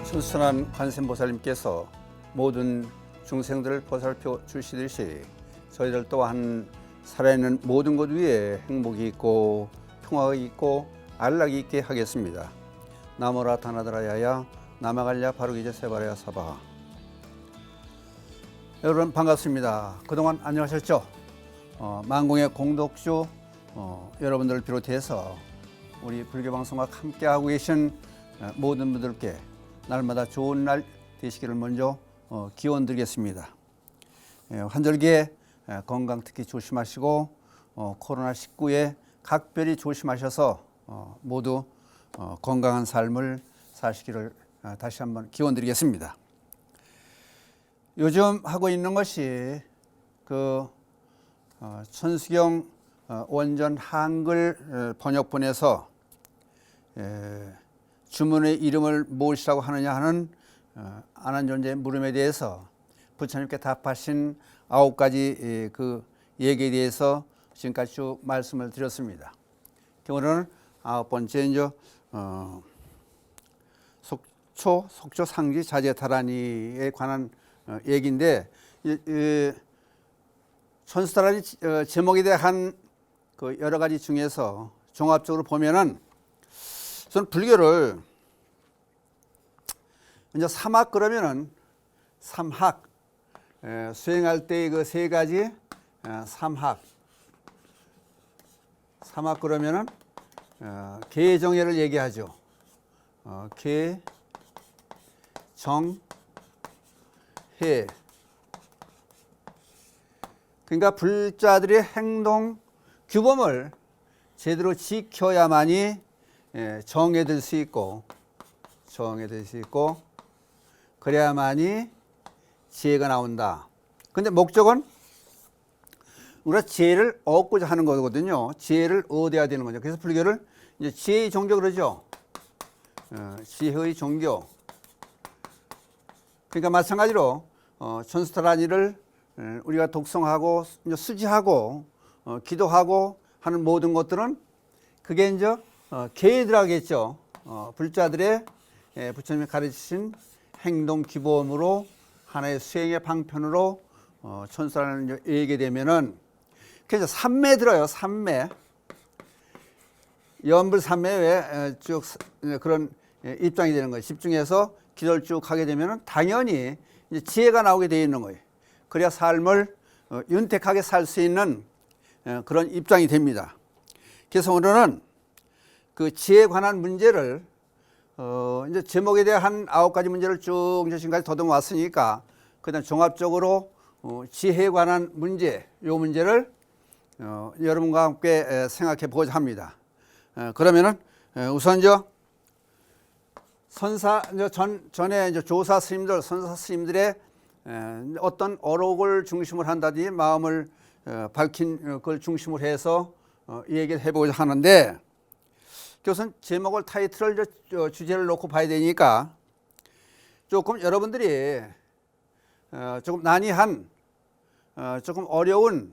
순순한 관세음보살님께서 모든 중생들을 보살펴 주시듯이 저희들 또한 살아있는 모든 것 위에 행복이 있고 평화가 있고 안락이 있게 하겠습니다. 나모라 타나드라야야 나마갈랴 바루기제 세바레야 사바. 여러분 반갑습니다. 그동안 안녕하셨죠? 만공의 공덕주 여러분들을 비롯해서 우리 불교방송과 함께하고 계신 모든 분들께 날마다 좋은 날 되시기를 먼저 기원드리겠습니다. 환절기에 건강 특히 조심하시고 코로나19에 각별히 조심하셔서 모두 건강한 삶을 사시기를 다시 한번 기원드리겠습니다. 요즘 하고 있는 것이 그 천수경 원전 한글 번역본에서 주문의 이름을 무엇이라고 하느냐 하는 안한존재의 물음에 대해서 부처님께 답하신 9가지 그 얘기에 대해서 지금까지 쭉 말씀을 드렸습니다. 오늘은 9번째 이제 속초 상지 자제타라니에 관한 얘기인데 천수타라니 제목에 대한 그 여러 가지 중에서 종합적으로 보면은 저는 불교를 이제 삼학 그러면은 삼학 수행할 때의 그 세 가지 삼학 그러면은 계정예를 얘기하죠. 계, 정, 해. 그러니까 불자들의 행동 규범을 제대로 지켜야만이 정해질 수 있고 그래야만이 지혜가 나온다. 근데 목적은 우리가 지혜를 얻고자 하는 거거든요. 지혜를 얻어야 되는 거죠. 그래서 불교를 이제 지혜의 종교 그러죠. 지혜의 종교. 그러니까 마찬가지로 천수타라니를 우리가 독송하고 수지하고 기도하고 하는 모든 것들은 그게 이제 계들하겠죠. 불자들의 부처님이 가르치신 행동 기본으로 하나의 수행의 방편으로 천수타라니를 얘기게 되면은 그래서 삼매 들어요. 삼매. 연불 삼매에 쭉 그런 입장이 되는 거예요. 집중해서 기도를 쭉 하게 되면은 당연히 이제 지혜가 나오게 되어 있는 거예요. 그래야 삶을 윤택하게 살 수 있는 그런 입장이 됩니다. 그래서 오늘은 그 지혜에 관한 문제를 이제 제목에 대한 9가지 문제를 쭉 이제 지금까지 더듬어 왔으니까 그다음 종합적으로 지혜에 관한 문제, 이 문제를 여러분과 함께 생각해 보고자 합니다. 그러면은 우선 전에 이제 조사 스님들, 선사 스님들의 어떤 어록을 중심으로 한다든지 마음을 밝힌 그걸 중심으로 해서 얘기를 해보고자 하는데, 우선 제목을 타이틀을 주제를 놓고 봐야 되니까 조금 여러분들이 조금 난이한 조금 어려운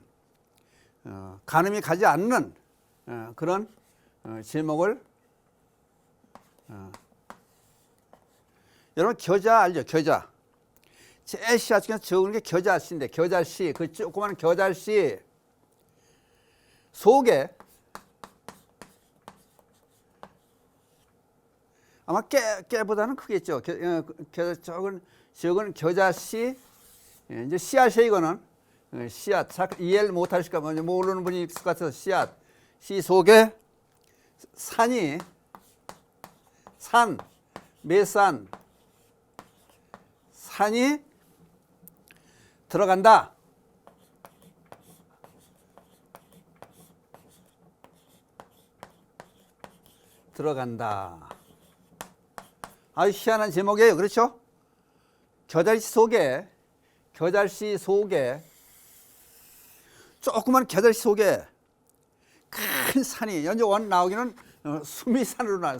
가늠이 가지 않는 그런 제목을 여러분 겨자 알죠? 겨자. 제일 시아 중에 적은 게 겨자씨인데 겨자씨, 그 조그마한 겨자씨 속에 아마 깨보다는 크겠죠. 적은 겨자씨, 이제 씨앗이 이거는 씨앗. 이해를 못하실까 모르는 분이 있을 것 같아서 씨앗. 씨 속에 매산, 산이 들어간다. 아주 희한한 제목이에요. 그렇죠? 겨자씨 속에 조그만 겨자씨 속에 큰 산이 연주 원 나오기는 수미산으로 나와요.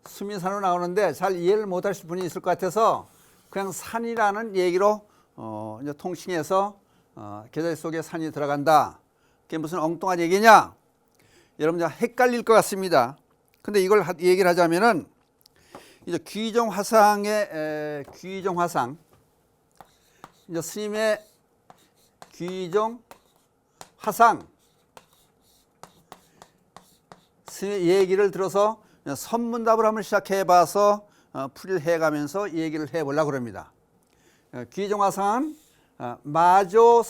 수미산으로 나오는데 잘 이해를 못하실 분이 있을 것 같아서 그냥 산이라는 얘기로 이제 통칭해서 겨자씨 속에 산이 들어간다. 그게 무슨 엉뚱한 얘기냐? 여러분 헷갈릴 것 같습니다. 근데 이걸 얘기를 하자면은 이제 귀종화상의 귀종화상, 이제 스님의 귀종화상, 스님의 얘기를 들어서 선문답을 한번 시작해봐서 풀이를 해가면서 얘기를 해보려고 합니다. 귀종화상은 마조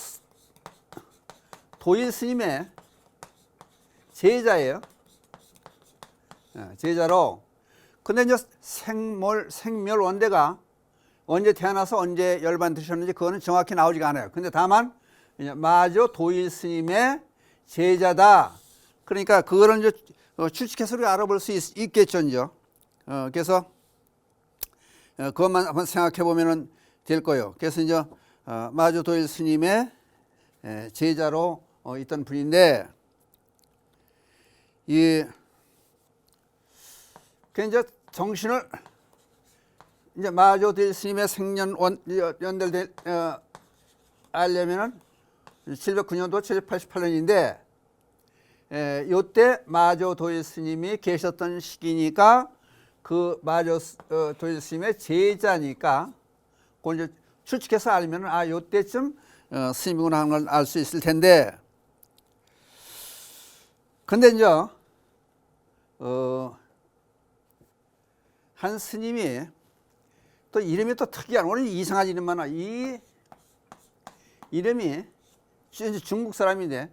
도일 스님의 제자예요. 제자로. 근데 이제 생멸원대가 언제 태어나서 언제 열반 드셨는지 그거는 정확히 나오지가 않아요. 근데 다만 마조 도일 스님의 제자다. 그러니까 그거를 이제 추측해서 우리가 알아볼 수 있겠죠. 이제. 그래서 그것만 한번 생각해 보면 될 거예요. 그래서 이제 마조 도일 스님의 제자로 있던 분인데, 그 이제 정신을 이제 마조 도일 스님의 생년 연대를 알려면은 709년도 788년인데, 요때 마조 도일 스님이 계셨던 시기니까 그 마조 도일 스님의 제자니까 그걸 이제 추측해서 알면은 요때쯤 스님이구나 하는 걸 알 수 있을 텐데, 근데 이제 한 스님이 또 이름이 또 특이한, 오늘 이상한 이름만 와. 이 이름이 중국 사람인데,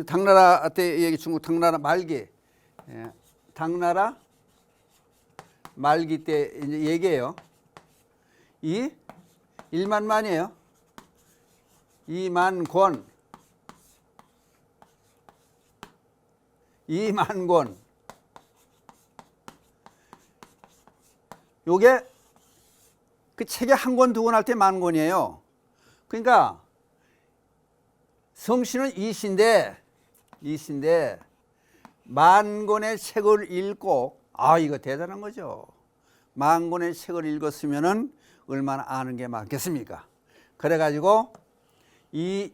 당나라 때 얘기, 중국 당나라 말기, 당나라 말기 때 이제 얘기예요. 이 일만만이에요. 이만권, 이만권. 요게 그 책에 한 권, 두 권 할 때 만권이에요. 그러니까 성씨는 이신데 만권의 책을 읽고, 이거 대단한 거죠. 만권의 책을 읽었으면은 얼마나 아는 게 많겠습니까? 그래가지고 이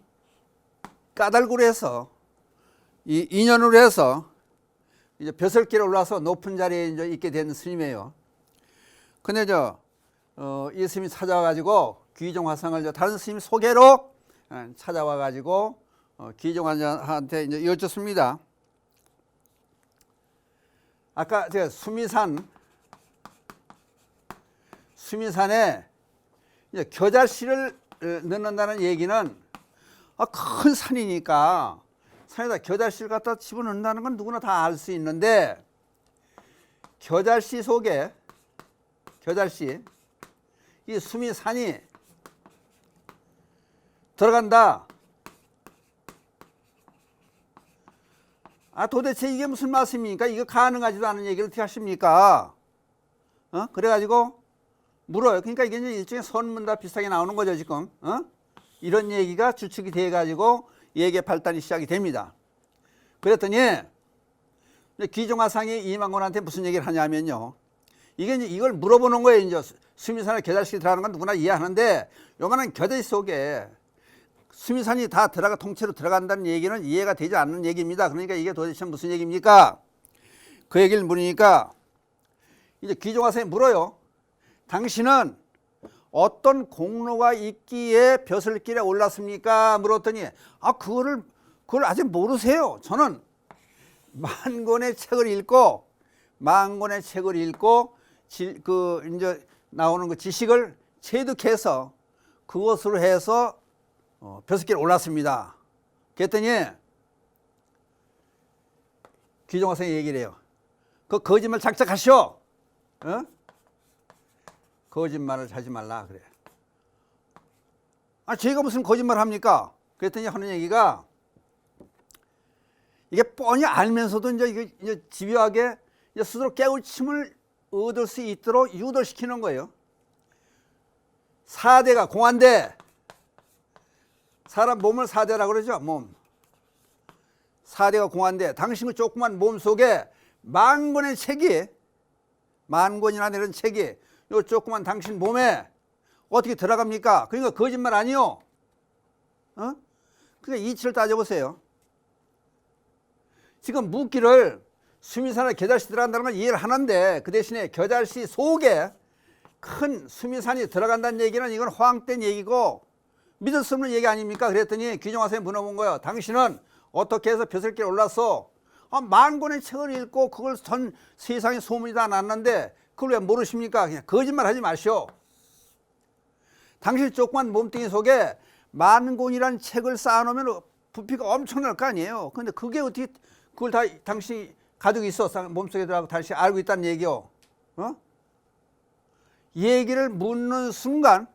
까닭으로 해서, 이 인연으로 해서 이제 벼슬길에 올라서 높은 자리에 이제 있게 된 스님이에요. 근데 이 스님이 찾아와가지고 귀종화상을 다른 스님 소개로 찾아와가지고 귀종화상한테 이제 여쭙습니다. 아까 제가 수미산에 이제 겨자씨를 넣는다는 얘기는 큰 산이니까 산에다 겨자씨를 갖다 집어넣는다는 건 누구나 다 알 수 있는데, 겨자씨 속에 이 수미산이 들어간다. 도대체 이게 무슨 말씀입니까? 이거 가능하지도 않은 얘기를 어떻게 하십니까? 그래가지고 물어요. 그러니까 이게 이제 일종의 선문답 비슷하게 나오는 거죠, 지금. 이런 얘기가 주축이 돼가지고 얘기의 발단이 시작이 됩니다. 그랬더니 귀종화상이 이만권한테 무슨 얘기를 하냐면요. 이게 이제 이걸 물어보는 거예요. 이제 수미산에 겨자씨 들어가는 건 누구나 이해하는데, 요만한 겨자씨 속에 수미산이 다 통째로 들어간다는 얘기는 이해가 되지 않는 얘기입니다. 그러니까 이게 도대체 무슨 얘기입니까? 그 얘기를 물으니까 이제 귀종화상이 물어요. 당신은 어떤 공로가 있기에 벼슬길에 올랐습니까? 물었더니 그걸 아직 모르세요. 저는 만권의 책을 읽고 이제 나오는 그 지식을 체득해서 그것으로 해서 벼슬길에 올랐습니다. 그랬더니 귀종화상이 얘기를 해요. 그 거짓말 작작하시오. 거짓말을 하지 말라 그래. 제가 무슨 거짓말 합니까? 그랬더니 하는 얘기가, 이게 뻔히 알면서도 이제 집요하게 이제 스스로 깨우침을 얻을 수 있도록 유도시키는 거예요. 4대가 공안대, 사람 몸을 4대라고 그러죠. 몸 4대가 공안대, 당신 그 조그만 몸 속에 만권의 책이, 만권이나 이런 책이 요 조그만 당신 몸에 어떻게 들어갑니까? 그러니까 거짓말 아니요. 그러니까 이치를 따져보세요. 지금 묻기를 수미산에 겨자씨 들어간다는 건 이해를 하는데 그 대신에 겨자씨 속에 큰 수미산이 들어간다는 얘기는 이건 허황된 얘기고 믿을 수 없는 얘기 아닙니까? 그랬더니 귀정화 선생님 물어본 거예요. 당신은 어떻게 해서 벼슬길에 올라서 만 권의 책을 읽고 그걸 전 세상에 소문이 다 났는데 그걸 왜 모르십니까? 그냥 거짓말 하지 마시오. 당신 조그만 몸뚱이 속에 만 권이라는 책을 쌓아놓으면 부피가 엄청날 거 아니에요. 근데 그게 어떻게 그걸 다 당신이 가지고 있어 몸속에 들어가고 당신이 알고 있다는 얘기요. 얘기를 묻는 순간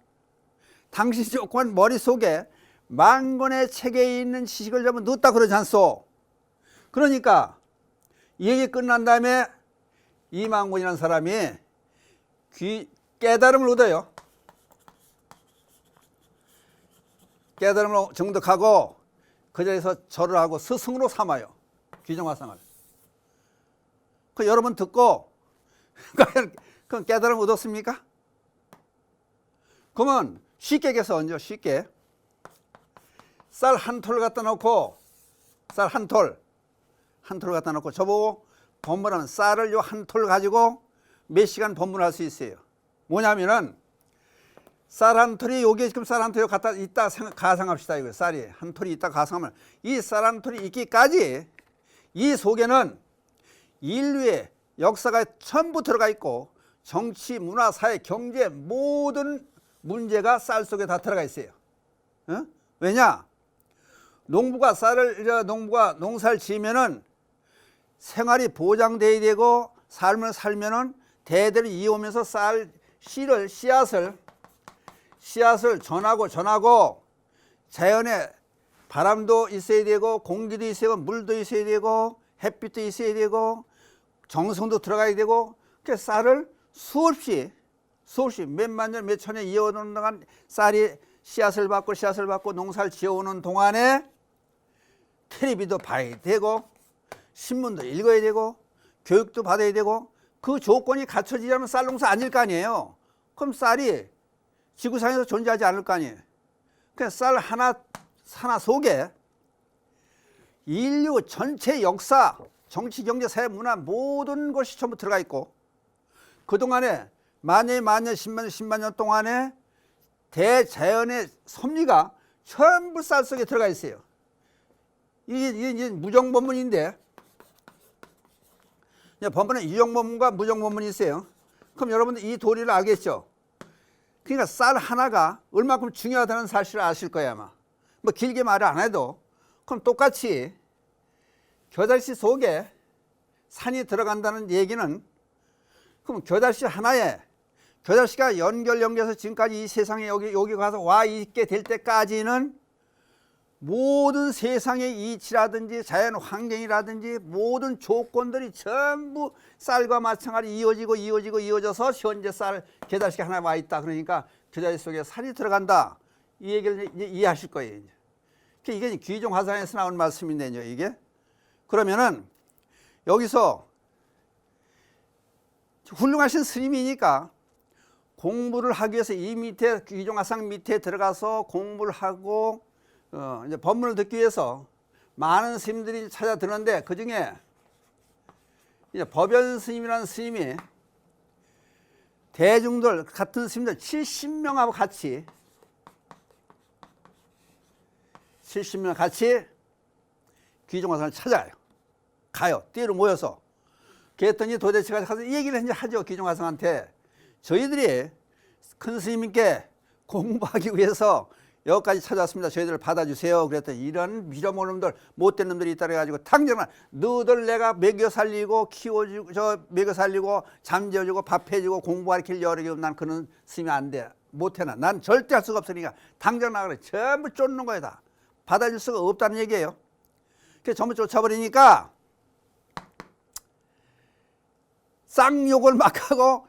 당신 조그만 머릿속에 만 권의 책에 있는 지식을 전부 넣었다 그러지 않소. 그러니까 이 얘기 끝난 다음에 이만곤이라는 사람이 깨달음을 얻어요. 깨달음을 정득하고 그 자리에서 절을 하고 스승으로 삼아요. 귀정화상을. 그 여러분 듣고 그건 깨달음 얻었습니까? 그러면 쉽게 얘기해서 언제 쉽게 쌀 한 톨 갖다 놓고 쌀 한 톨 갖다 놓고 저보고 법문하면 쌀을 요 한 톨 가지고 몇 시간 법문할 수 있어요. 뭐냐면은 쌀 한 톨이 여기에 지금 쌀 한 톨이 갖다 있다 가상합시다. 이거 쌀이 한 톨이 있다 가상하면 이 쌀 한 톨이 있기까지 이 속에는 인류의 역사가 전부 들어가 있고 정치, 문화, 사회, 경제 모든 문제가 쌀 속에 다 들어가 있어요. 왜냐? 농부가 농사를 지으면은 생활이 보장돼야 되고 삶을 살면은 대대로 이어오면서 씨앗을 전하고 자연에 바람도 있어야 되고 공기도 있어야 되고 물도 있어야 되고 햇빛도 있어야 되고 정성도 들어가야 되고 그 쌀을 수없이 몇만 년, 몇 천 년 이어오는 동안 쌀이 씨앗을 받고 농사를 지어오는 동안에 텔레비도 봐야 되고 신문도 읽어야 되고 교육도 받아야 되고 그 조건이 갖춰지려면 쌀 농사 아닐 거 아니에요. 그럼 쌀이 지구상에서 존재하지 않을 거 아니에요. 그냥 쌀 하나 속에 인류 전체 역사, 정치, 경제, 사회, 문화 모든 것이 전부 들어가 있고 그동안에 만년, 10만 년 동안에 대자연의 섭리가 전부 쌀 속에 들어가 있어요. 이게 무정법문인데 법문은 유정법문과 무정법문이 있어요. 그럼 여러분들 이 도리를 알겠죠? 그러니까 쌀 하나가 얼마큼 중요하다는 사실을 아실 거예요 아마. 뭐 길게 말을 안 해도. 그럼 똑같이 겨자씨 속에 산이 들어간다는 얘기는 그럼 겨자씨 하나에 겨자씨가 연결해서 지금까지 이 세상에 여기 가서 와 있게 될 때까지는 모든 세상의 이치라든지 자연 환경이라든지 모든 조건들이 전부 쌀과 마찬가지로 이어져서 현재 겨자씨가 하나 와 있다. 그러니까 겨자씨 속에 살이 들어간다. 이 얘기를 이제 이해하실 거예요. 이게 귀정화상에서 나온 말씀인데요. 이게 그러면은 여기서 훌륭하신 스님이니까 공부를 하기 위해서 이 밑에 귀정화상 밑에 들어가서 공부를 하고 이제 법문을 듣기 위해서 많은 스님들이 찾아드는데 그 중에 이제 법연 스님이라는 스님이 대중들 같은 스님들 70명하고 같이 70명 같이 귀정화상을 찾아요. 가요. 띠로 모여서. 그랬더니 도대체 가서 이 얘기를 이제 하죠. 귀정화상한테 저희들이 큰 스님께 공부하기 위해서 여기까지 찾아왔습니다. 저희들을 받아주세요. 그랬더니 이런 미련없는 놈들, 못된 놈들이 있다 그래가지고 당장은 너들 내가 먹여 살리고 키워주고 먹여 살리고 잠재워주고 밥해주고 공부가르칠 여력이 없는 난 그런 스님이 안 돼. 못해나. 난 절대 할 수가 없으니까 당장 나가래. 전부 쫓는 거야 다. 받아줄 수가 없다는 얘기예요. 그래서 전부 쫓아버리니까 쌍욕을 막 하고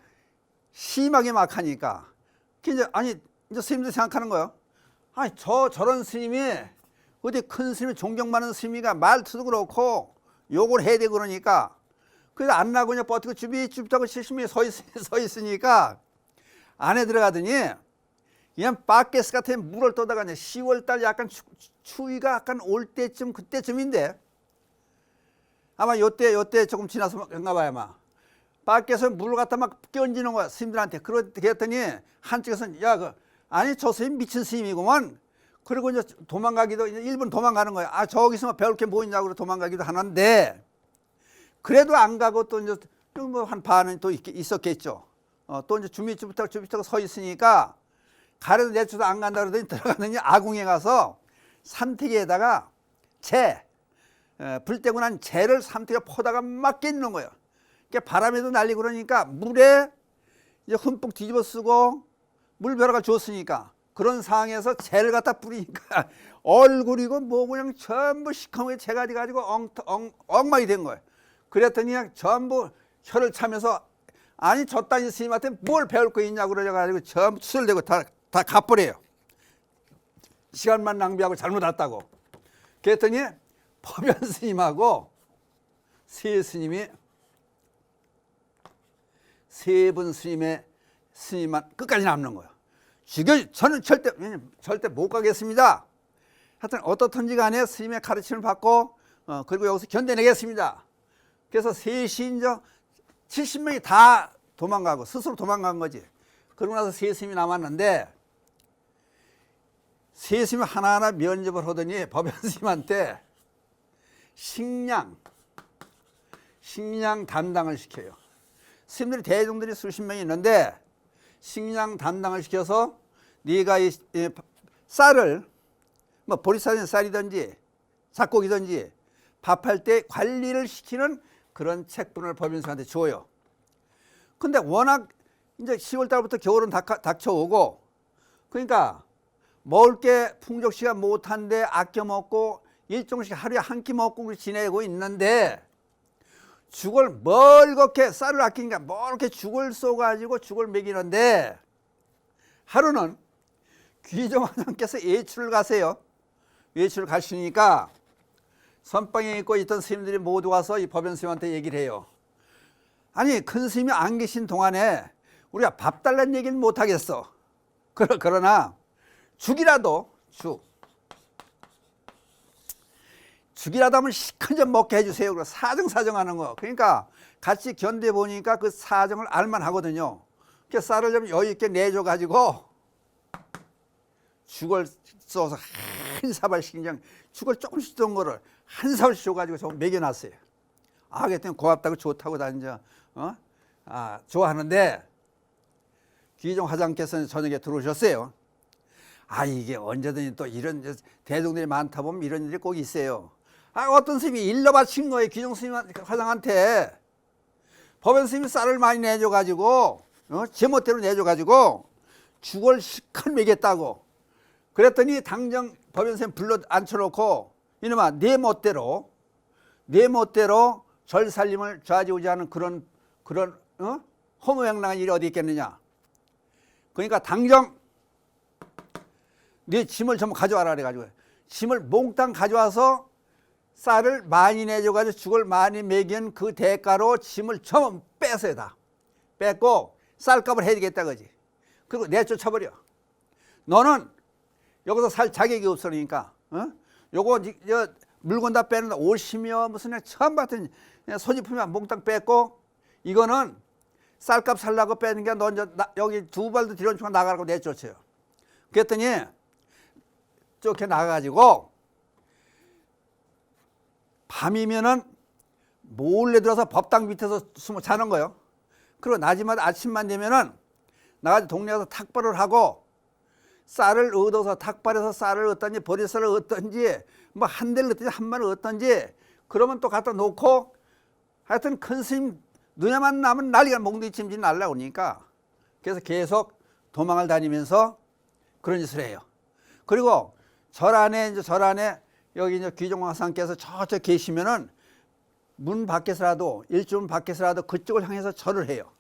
심하게 막 하니까 이제 이제 스님들 생각하는 거예요. 저런 스님이 어디 큰 스님이 존경받는 스님이가 말투도 그렇고 욕을 해야 되고 그러니까 그래서 안 나고 그냥 버티고 쭈비쭈비하고 70명이 서 있으니까 안에 들어가더니 그냥 바게스 같은 물을 떠다가 10월달 약간 추위가 약간 올 때쯤 그때쯤인데 아마 요때 조금 지나서 그런가 봐요, 아마. 밖에서 물을 갖다 막 끼얹는 거야, 스님들한테. 그랬더니 한쪽에서는, 아니, 저 스님 미친 스님이구만. 그리고 이제 도망가기도, 일본 도망가는 거야. 아, 저기서 배울 게 뭐 있냐고 도망가기도 하는데, 그래도 안 가고 또 이제 뭐 한 반은 또 있었겠죠. 또 이제 주민주부터 서 있으니까, 가래도 내쳐도 안 간다 그러더니 들어가더니 아궁에 가서 삼태기에다가 불 떼고 난 재를 삼태기에 퍼다가 막 끼는 거예요. 바람에도 날리고 그러니까 물에 이제 흠뻑 뒤집어 쓰고 물벼락을 줬으니까 그런 상황에서 재를 갖다 뿌리니까 얼굴이고 뭐 그냥 전부 시커멓게 재가 돼가지고 엉망이 된 거예요. 그랬더니 그냥 전부 혀를 차면서 아니 저 따위 스님한테 뭘 배울 거 있냐고 그래가지고 전부 수설대고 다 갚으래요. 시간만 낭비하고 잘못 왔다고. 그랬더니 법연 스님하고 세 스님이 세 분 스님만 끝까지 남는 거예요. 저는 절대 못 가겠습니다. 하여튼 어떻든지 간에 스님의 가르침을 받고 그리고 여기서 견뎌내겠습니다. 그래서 셋이 이제 70명이 다 도망가고 스스로 도망간 거지. 그러고 나서 세 스님이 남았는데 세 스님이 하나하나 면접을 하더니 법연 스님한테 식량 담당을 시켜요. 스님들이 대중들이 수십 명이 있는데 식량 담당을 시켜서 네가 이 쌀을 뭐 보리쌀이든 쌀이든지 잡곡이든지 밥할 때 관리를 시키는 그런 책분을 법연스님한테 줘요. 근데 워낙 이제 10월 달부터 겨울은 닥쳐오고 그러니까 먹을 게 풍족시가 못한데 아껴 먹고 일종씩 하루에 한 끼 먹고 지내고 있는데 죽을 멀겋게 쌀을 아끼니까 멀겋게 죽을 쏘가지고 죽을 먹이는데 하루는 귀정화장께서 외출을 가세요. 외출을 가시니까 선방에 있고 있던 스님들이 모두 와서 이 법연 스님한테 얘기를 해요. 아니 큰 스님이 안 계신 동안에 우리가 밥 달라는 얘기는 못 하겠어. 그러나 죽이라도 하면 시큰 좀 먹게 해주세요. 그래서 사정하는 거. 그러니까 같이 견뎌 보니까 그 사정을 알만 하거든요. 그래서 쌀을 좀 여유 있게 내줘 가지고 죽을 써서 한 사발씩 그냥 죽을 조금씩 던 거를 한 사발씩 줘가지고 좀 먹여놨어요. 아, 그랬더니 고맙다고 좋다고 다 이제 좋아하는데 귀정 화장께서는 저녁에 들어오셨어요. 아, 이게 언제든지 또 이런 대중들이 많다 보면 이런 일이 꼭 있어요. 아, 어떤 스님이 일러 바친 거예요. 귀정 스님 화장한테. 법연 스님이 쌀을 많이 내줘가지고 제멋대로 내줘가지고 죽을 실컷 먹였다고. 그랬더니 당장 법연 스님 불러 앉혀놓고 이놈아 내 멋대로 절 살림을 좌지우지하는 그런 허무맹랑한 일이 어디 있겠느냐. 그러니까 당장 네 짐을 좀 가져와라 그래가지고 짐을 몽땅 가져와서 쌀을 많이 내줘가지고 죽을 많이 먹인 그 대가로 짐을 전부 뺏어요. 다 뺏고 쌀값을 해야 되겠다 그지. 그리고 내쫓아버려. 너는 여기서 살 자격이 없으니까 요거 물건 다 빼는 옷이며 무슨 처음 같은 소지품이 몽땅 뺏고 이거는 쌀값 살라고 빼는 게 너 이제 여기 두 발도 뒤로 치고 나가라고 내쫓아요. 그랬더니 쫓겨 나가가지고 밤이면은 몰래 들어서 법당 밑에서 숨어 자는 거예요. 그리고 낮이마다 아침만 되면은 나가서 동네에서 탁발을 하고 쌀을 얻어서 탁발에서 쌀을 얻든지 보리쌀을 얻든지 뭐 한 대를 얻든지 한 마리를 얻든지 그러면 또 갖다 놓고 하여튼 큰 스님 눈에만 나면 난리가 몽둥이침질 날라오니까 그래서 계속 도망을 다니면서 그런 짓을 해요. 그리고 절 안에 여기 이제 귀정화상께서 저쪽 계시면은 문 밖에서라도 일주문 밖에서라도 그쪽을 향해서 절을 해요.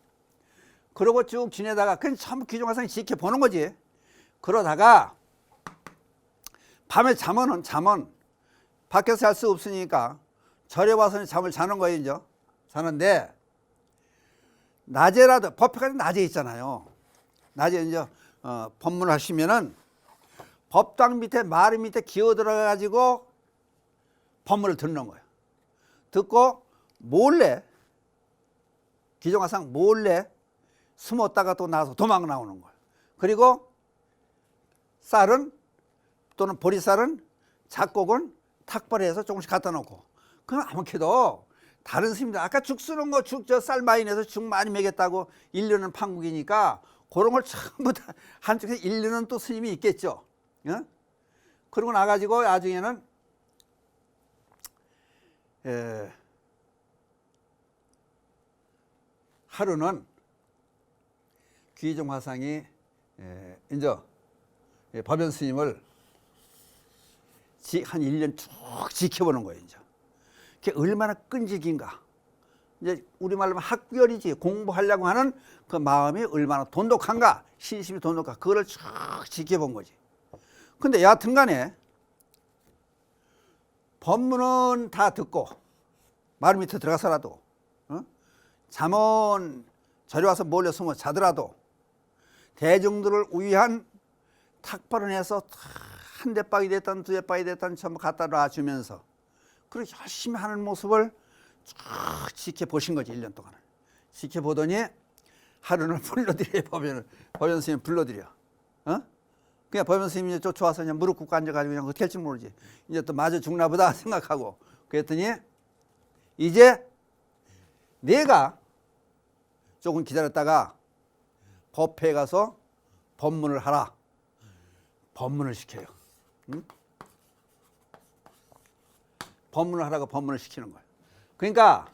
그러고 쭉 지내다가 그냥 전부 귀정화상이 지켜보는 거지. 그러다가 밤에 잠은 밖에서 잘 수 없으니까 절에 와서 잠을 자는 거예요. 이제 자는데 낮에라도 법회가 낮에 있잖아요. 낮에 이제 법문을 하시면은 법당 밑에 마루 밑에 기어 들어가 가지고 법문을 듣는 거예요. 듣고 몰래 기종화상 몰래 숨었다가 또 나와서 도망 나오는 거예요. 그리고 쌀은 또는 보리쌀은 작곡은 탁발해서 조금씩 갖다 놓고, 그럼 아무래도 다른 스님들 아까 죽 쓰는 거 죽 저 쌀 많이 내서 죽 많이 먹였다고 일르는 판국이니까 그런 걸 전부 다 한쪽에서 일르는 또 스님이 있겠죠. 어? 그러고 나가지고 나중에는 하루는 귀종화상이 이제 법연 스님을 한 1년 쭉 지켜보는 거예요. 이제 그게 얼마나 끈질긴가. 이제 우리말로 하면 학결이지, 공부하려고 하는 그 마음이 얼마나 돈독한가, 신심이 돈독한가, 그거를 쭉 지켜본 거지. 근데 여하튼 간에 법문은 다 듣고 말 밑에 들어가서라도 잠은 저리 와서 몰래 숨어 자더라도 대중들을 위한 탁발을 해서 한 대박이 됐든 두 대박이 됐든 전부 갖다 놔주면서 그렇게 열심히 하는 모습을 쭉 지켜보신 거지. 1년 동안 지켜보더니 하루는 불러드려. 법연 스님 불러드려. 그냥 법연 스님이 쫓아와서 그냥 무릎 꿇고 앉아가지고 그냥 어떻게 할지 모르지. 이제 또 마저 죽나 보다 생각하고, 그랬더니 이제 내가 조금 기다렸다가 법회에 가서 법문을 하라. 법문을 시켜요. 법문을 하라고 법문을 시키는 거예요. 그러니까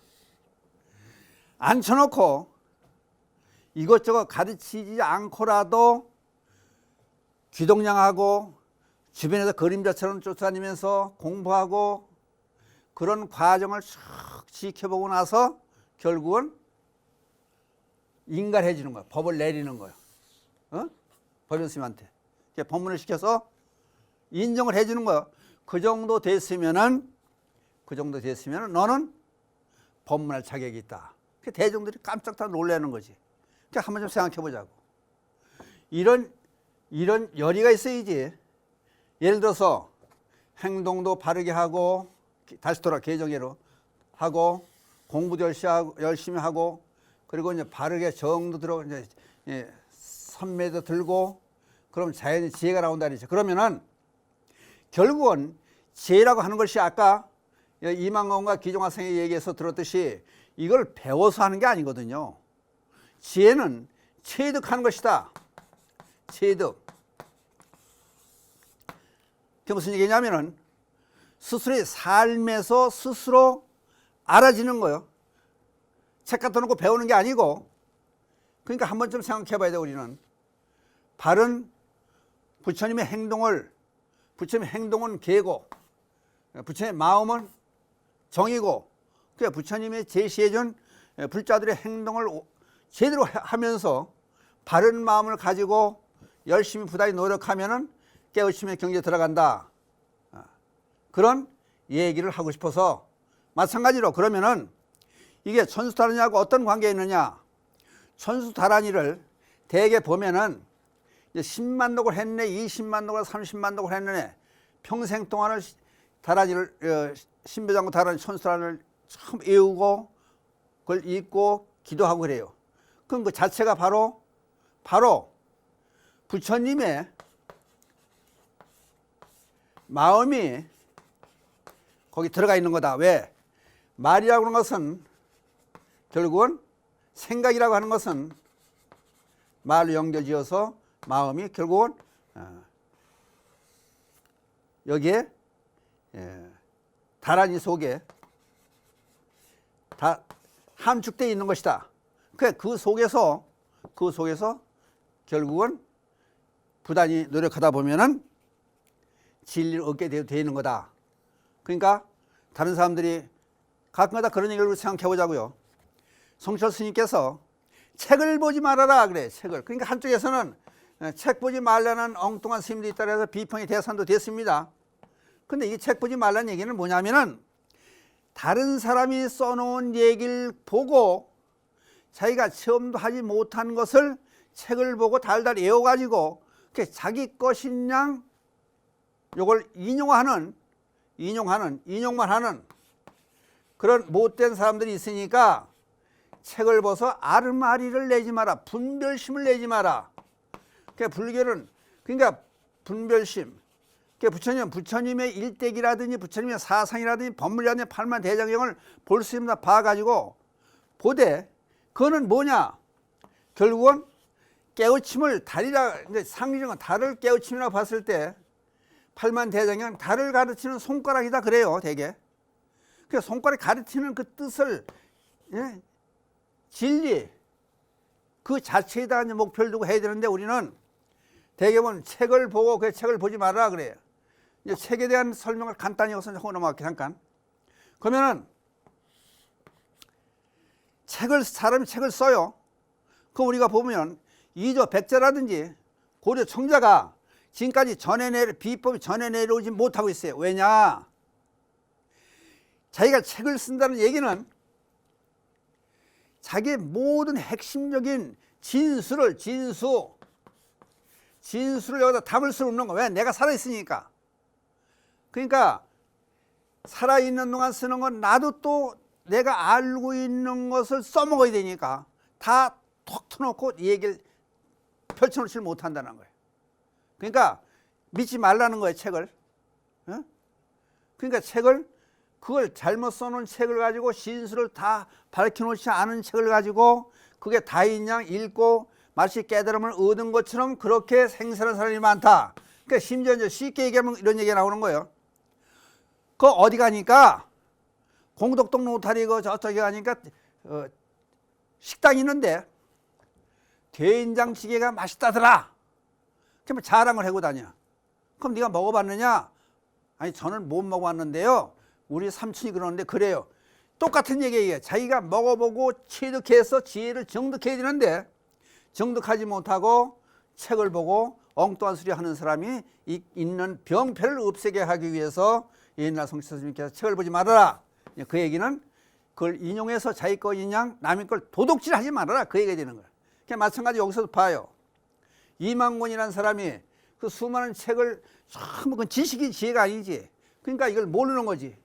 앉혀놓고 이것저것 가르치지 않고라도 귀동냥하고 주변에서 그림자처럼 쫓아다니면서 공부하고 그런 과정을 쭉 지켜보고 나서 결국은 인가해 주는 거야. 법을 내리는 거야. 법연 스님한테 법문을 시켜서 인정을 해 주는 거야. 그 정도 됐으면은 너는 법문할 자격이 있다. 대중들이 깜짝 다 놀라는 거지. 그러니까 한번 좀 생각해 보자고. 이런 열의가 있어야지. 예를 들어서 행동도 바르게 하고, 다시 돌아 개정예로 하고, 공부도 열심히 하고, 그리고 이제 바르게 정도 들어, 이제 선매도 들고, 그럼 자연히 지혜가 나온다 그러죠. 그러면은 결국은 지혜라고 하는 것이 아까 이만건과 기종화생의 얘기에서 들었듯이 이걸 배워서 하는 게 아니거든요. 지혜는 체득하는 것이다. 체득. 그게 무슨 얘기냐면은 스스로의 삶에서 스스로 알아지는 거예요. 책 갖다 놓고 배우는 게 아니고. 그러니까 한 번쯤 생각해 봐야 돼. 우리는 바른 부처님의 행동은 계고, 부처님의 마음은 정이고, 그러니까 부처님이 제시해준 불자들의 행동을 제대로 하면서 바른 마음을 가지고 열심히 부단히 노력하면은 깨우침의 경지에 들어간다. 그런 얘기를 하고 싶어서, 마찬가지로 그러면은 이게 천수다란이하고 어떤 관계가 있느냐. 천수다란이를 대개 보면은 10만 독을 했네, 20만 독을, 30만 독을 했네. 평생 동안을 다란이를, 신배장구 다란이, 천수다란을 참 외우고 그걸 읽고 기도하고 그래요. 그럼 그 자체가 바로 부처님의 마음이 거기 들어가 있는 거다. 왜? 말이라고 하는 것은 결국은, 생각이라고 하는 것은 말로 연결지어서 마음이 결국은 여기에 다란이 속에 다 함축되어 있는 것이다. 그 속에서 결국은 부단히 노력하다 보면은 진리를 얻게 되어 있는 거다. 그러니까 다른 사람들이 가끔가다 그런 얘기를 생각해 보자고요. 성철 스님께서 책을 보지 말아라 그래. 책을. 그러니까 한쪽에서는 책 보지 말라는 엉뚱한 스님도 있다 해서 비평이 대산도 됐습니다. 근데 이 책 보지 말라는 얘기는 뭐냐면은 다른 사람이 써놓은 얘기를 보고 자기가 체험도 하지 못한 것을 책을 보고 달달 외워가지고 자기 것인 양 요걸 인용만 하는 그런 못된 사람들이 있으니까 책을 보서 아르마리를 내지 마라. 분별심을 내지 마라. 그러니까 불교는 그러니까 분별심. 그러니까 부처님의 일대기라든지 부처님의 사상이라든지 법문이라든지 팔만대장경을 볼 수 있는 봐가지고 보되 그거는 뭐냐? 결국은 깨우침을 달이라 상징은 달을 깨우침이라고 봤을 때 팔만대장경은 달을 가르치는 손가락이다 그래요 대개. 그 손가락이 가르치는 그 뜻을 진리 그 자체에다 목표를 두고 해야 되는데 우리는 대개는 책을 보고 그 책을 보지 말아라 그래요. 이제 책에 대한 설명을 간단히 여기서 넘어갈게요 잠깐. 그러면은 사람이 책을 써요. 그 우리가 보면 이조 백제라든지 고려 청자가 지금까지 비법이 전해 내려오지 못하고 있어요. 왜냐? 자기가 책을 쓴다는 얘기는 자기의 모든 핵심적인 진수를 여기다 담을 수 없는 거야. 왜? 내가 살아있으니까. 그러니까 살아있는 동안 쓰는 건 나도 또 내가 알고 있는 것을 써먹어야 되니까 다 톡 터놓고 이 얘기를 펼쳐놓지 못한다는 거예요. 그러니까 믿지 말라는 거예요 책을. 그러니까 그걸 잘못 써놓은 책을 가지고 진수를 다 밝혀놓지 않은 책을 가지고 그게 다인 양 읽고 마치 깨달음을 얻은 것처럼 그렇게 생사하는 사람이 많다. 그러니까 심지어 이제 쉽게 얘기하면 이런 얘기가 나오는 거예요. 그 어디 가니까 공덕동 로타리 저쪽에 가니까 식당이 있는데 된장찌개가 맛있다더라. 그러면 자랑을 하고 다녀. 그럼 네가 먹어봤느냐? 아니 저는 못 먹어봤는데요. 우리 삼촌이 그러는데 그래요. 똑같은 얘기예요. 자기가 먹어보고 취득해서 지혜를 정득해야 되는데 정득하지 못하고 책을 보고 엉뚱한 소리 하는 사람이 있는 병폐를 없애게 하기 위해서 옛날 성시 스님께서 책을 보지 말아라. 그 얘기는 그걸 인용해서 자기 거 인양 남의 걸 도둑질하지 말아라. 그 얘기가 되는 거예요. 마찬가지 여기서도 봐요. 이만곤이라는 사람이 그 수많은 책을 전부 그 지식이 지혜가 아니지. 그러니까 이걸 모르는 거지.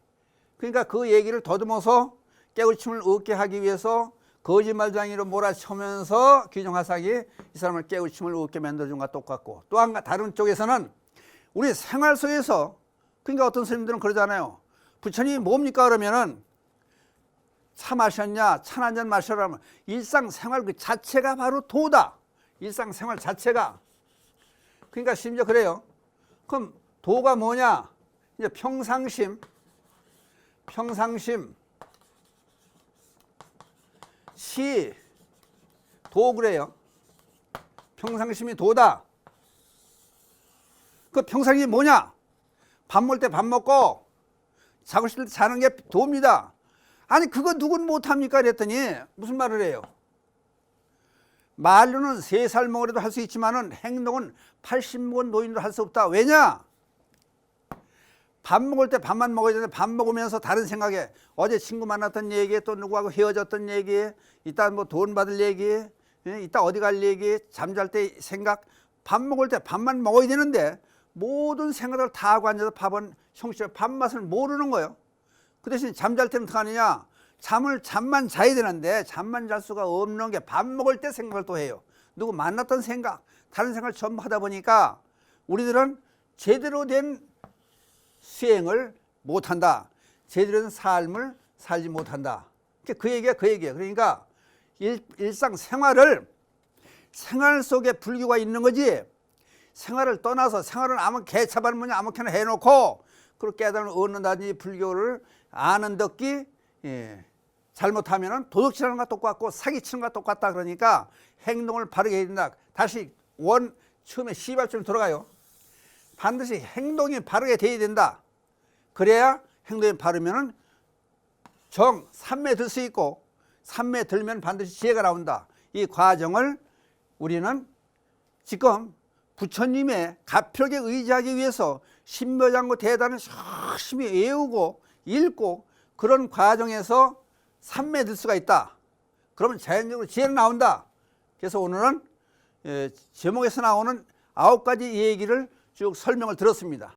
그러니까 그 얘기를 더듬어서 깨우침을 얻게 하기 위해서 거짓말장이로 몰아치면서 귀정하사기 이 사람을 깨우침을 얻게 만들어준 것과 똑같고 또 한 다른 쪽에서는 우리 생활 속에서 그러니까 어떤 스님들은 그러잖아요. 부처님이 뭡니까 그러면은 차 마셨냐? 차 한 잔 마셔라면 일상생활 그 자체가 바로 도다. 일상생활 자체가. 그러니까 심지어 그래요. 그럼 도가 뭐냐? 이제 평상심 도 그래요. 평상심이 도다. 그 평상심이 뭐냐? 밥 먹을 때 밥 먹고 자고 싶을 때 자는 게 도입니다. 아니 그거 누군 못합니까? 그랬더니 무슨 말을 해요? 말로는 3살 먹으라도 할 수 있지만은 행동은 80 먹은 노인도 할 수 없다. 왜냐? 밥 먹을 때 밥만 먹어야 되는데 밥 먹으면서 다른 생각에 어제 친구 만났던 얘기 또 누구하고 헤어졌던 얘기 이따 뭐 돈 받을 얘기 이따 어디 갈 얘기 잠잘 때 생각 밥 먹을 때 밥만 먹어야 되는데 모든 생각을 다 하고 앉아서 형식적으로 밥맛을 모르는 거예요. 그 대신 잠잘 때는 어떻게 하느냐? 잠만 자야 되는데 잠만 잘 수가 없는 게 밥 먹을 때 생각을 또 해요. 누구 만났던 생각, 다른 생각을 전부 하다 보니까 우리들은 제대로 된 수행을 못한다. 제대로 된 삶을 살지 못한다. 그 얘기야. 그러니까 일상생활을 생활 속에 불교가 있는 거지 생활을 떠나서 생활은 아무 개차반 뭐냐 아무렇게나 해놓고 그렇게 깨달음을 얻는다든지 불교를 아는 덕기 잘못하면 도둑질하는 것과 똑같고 사기치는 것과 똑같다. 그러니까 행동을 바르게 해야 된다. 다시 처음에 시발점 돌아가요. 반드시 행동이 바르게 돼야 된다. 그래야 행동이 바르면 삼매 들 수 있고 삼매 들면 반드시 지혜가 나온다. 이 과정을 우리는 지금 부처님의 가평에 의지하기 위해서 신묘장구 대단을 열심히 외우고 읽고 그런 과정에서 삼매 들 수가 있다. 그러면 자연적으로 지혜는 나온다. 그래서 오늘은 제목에서 나오는 9가지 얘기를 쭉 설명을 들었습니다.